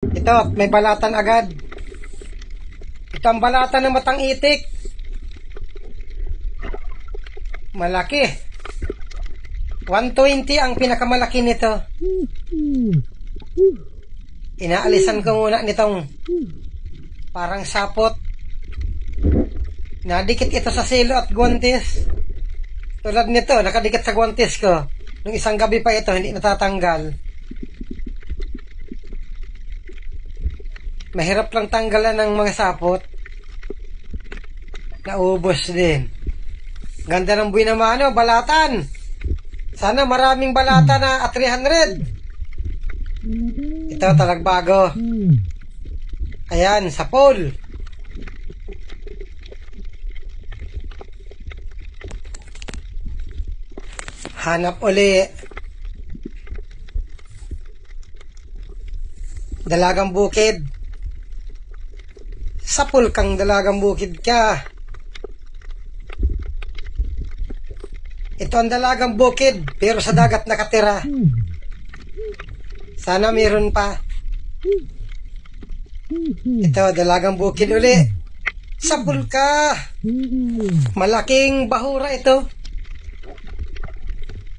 Ito, may balatan agad. Ito ang balatan ng matang itik. Malaki. 120 ang pinakamalaki nito. Inaalisan ko muna nitong parang sapot. Nadikit ito sa silo at guwantes. Tulad nito, nakadikit sa guwantes ko. Nung isang gabi pa ito, hindi natatanggal. Mahirap lang tanggalan ng mga sapot. Naubos din. Ganda ng buhay naman, balatan. Sana maraming balatan na at 300. Ito, talagbago. Ayan, sa pole. Hanap uli. Dalagang bukid. Sapul kang dalagang bukid ka. Ito ang dalagang bukid, pero sa dagat nakatira. Sana mayroon pa. Ito, dalagang bukid uli. Sapul ka. Malaking bahura ito.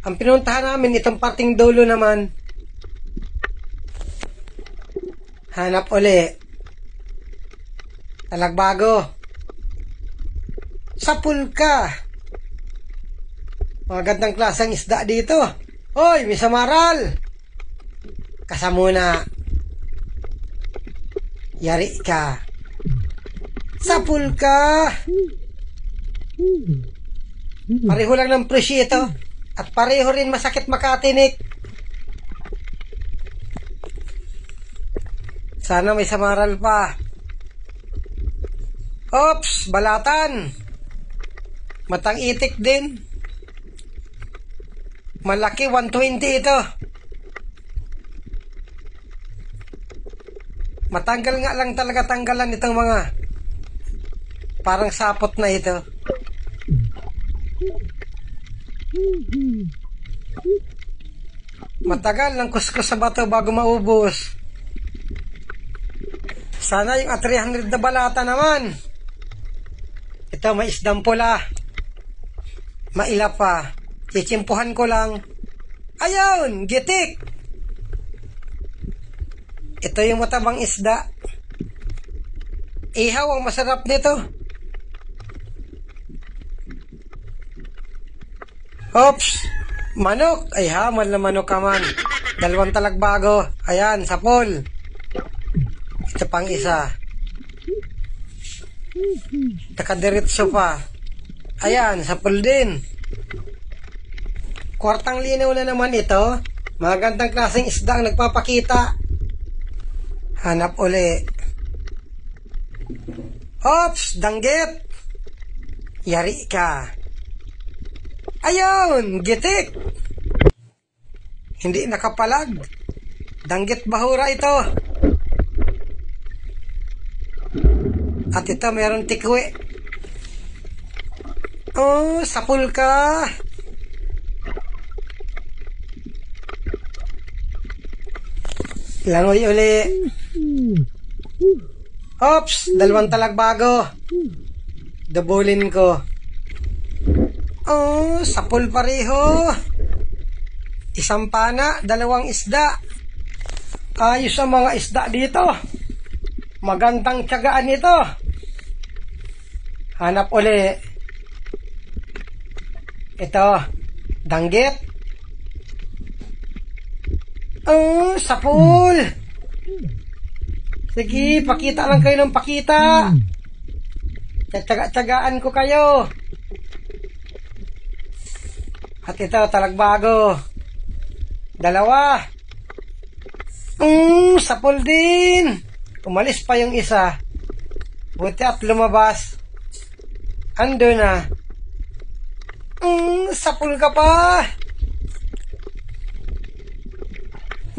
Ang pinuntahan namin, itong parting dulo naman. Hanap uli. Talagbago. Sapul ka. Mga gandang klaseng isda dito. Hoy, may samaral. Kasamuna. Yari ka. Sapul ka. Pareho lang ng presyo ito. At pareho rin masakit makatinik. Sana may samaral pa. Oops, balatan. Matang itik din. Malaki, 120 ito. Matanggal nga lang talaga tanggalan itong mga parang sapot na ito. Matagal ng kuskus sa bato bago maubos. Sana yung 300 na balata naman. Ito, may isdang pula. Maila pa. Chitsimpuhan ko lang. Ayun, gitik. Ito yung matabang isda. Ihaw ang masarap nito. Oops, manok. Ay, hamal na manok ka man. Dalawang talagbago. Ayan, sa pool. Ito pang isa. Nakadiretso pa. Ayan, sa pool din. Kwartang linaw na naman ito. Magandang klaseng isda ang nagpapakita. Hanap uli. Oops, danggit. Yari ka. Ayun, gitik. Hindi nakapalag. Danggit bahura ito. At ito, meron tikwe. Oh, sapul ka. Langoy uli. Oops, dalawang talagbago. Dabulin ko. Oh, sapul pareho. Isang pana, dalawang isda. Ayos ang mga isda dito. Magandang tiyagaan ito. Hanap uli. Ito, danggit. Oh, sapul. Sige, pakita lang kayo ng pakita. Tiyagaan ko kayo. At ito, talagbago. Dalawa. Sapul din. Umalis pa yung isa. Buti at lumabas. Ando na. Sapul ka pa.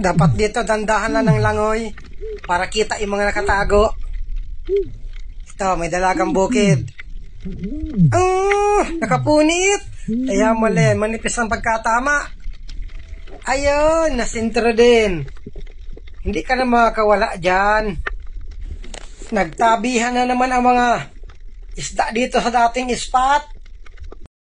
Dapat dito dandahan lang ng langoy para kita yung mga nakatago. Ito, may dalagang bukid. Nakapunit. Kaya mali, manipis ang pagkatama. Ayun, nasintro din. Hindi ka na makakawala dyan. Nagtabihan na naman ang mga isda dito sa dating spot.